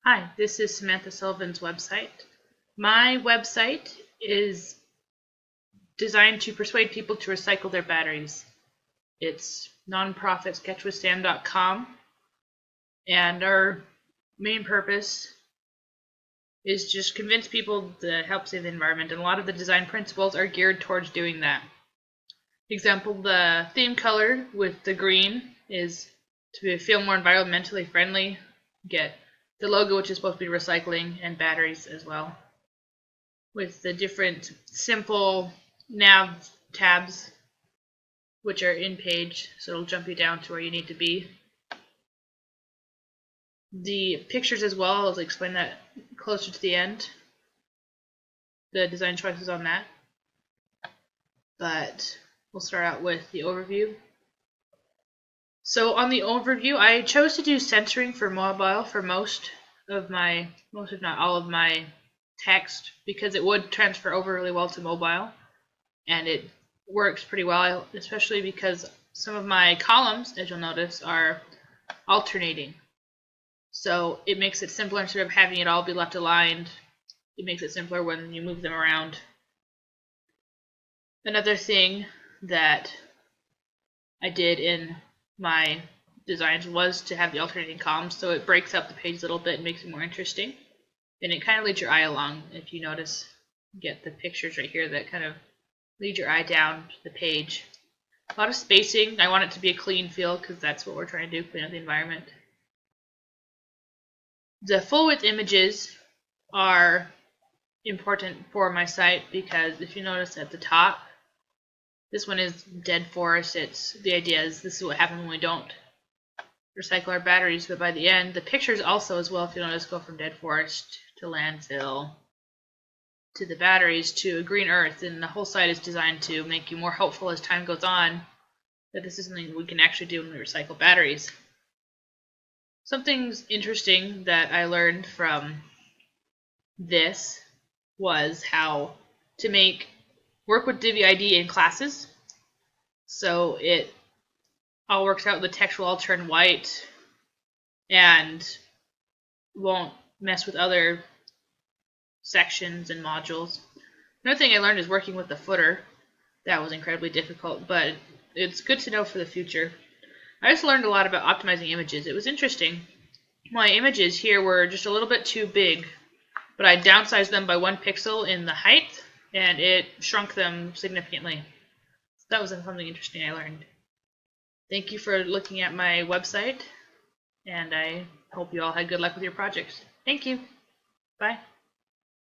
Hi, this is Samantha Sullivan's website. My website is designed to persuade people to recycle their batteries. It's nonprofit sketchwithsam.com, and our main purpose is just convince people to help save the environment, and a lot of the design principles are geared towards doing that. Example, the theme color with the green is to feel more environmentally friendly. Get the logo, which is supposed to be recycling, and batteries as well, with the different simple nav tabs, which are in page, so it'll jump you down to where you need to be. The pictures as well, I'll explain that closer to the end, the design choices on that. But we'll start out with the overview. So on the overview, I chose to do centering for mobile for most if not all of my text, because it would transfer over really well to mobile, and it works pretty well, especially because some of my columns, as you'll notice, are alternating. So it makes it simpler. Instead of having it all be left aligned, it makes it simpler when you move them around. Another thing that I did in my designs was to have the alternating columns, so it breaks up the page a little bit and makes it more interesting. And it kind of leads your eye along. If you notice, you get the pictures right here that kind of lead your eye down the page. A lot of spacing. I want it to be a clean feel because that's what we're trying to do, clean up the environment. The full width images are important for my site because if you notice at the top, this one is dead forest. The idea is this is what happens when we don't recycle our batteries, but by the end, the pictures also as well, if you notice, go from dead forest to landfill to the batteries to a green earth, and the whole site is designed to make you more hopeful as time goes on that this is something we can actually do when we recycle batteries. Something interesting that I learned from this was how to work with Divi ID in classes. So it all works out. The text will all turn white and won't mess with other sections and modules. Another thing I learned is working with the footer. That was incredibly difficult, but it's good to know for the future. I just learned a lot about optimizing images. It was interesting. My images here were just a little bit too big, but I downsized them by 1 pixel in the height, and it shrunk them significantly. So that was something interesting I learned. Thank you for looking at my website, and I hope you all had good luck with your projects. Thank you. Bye.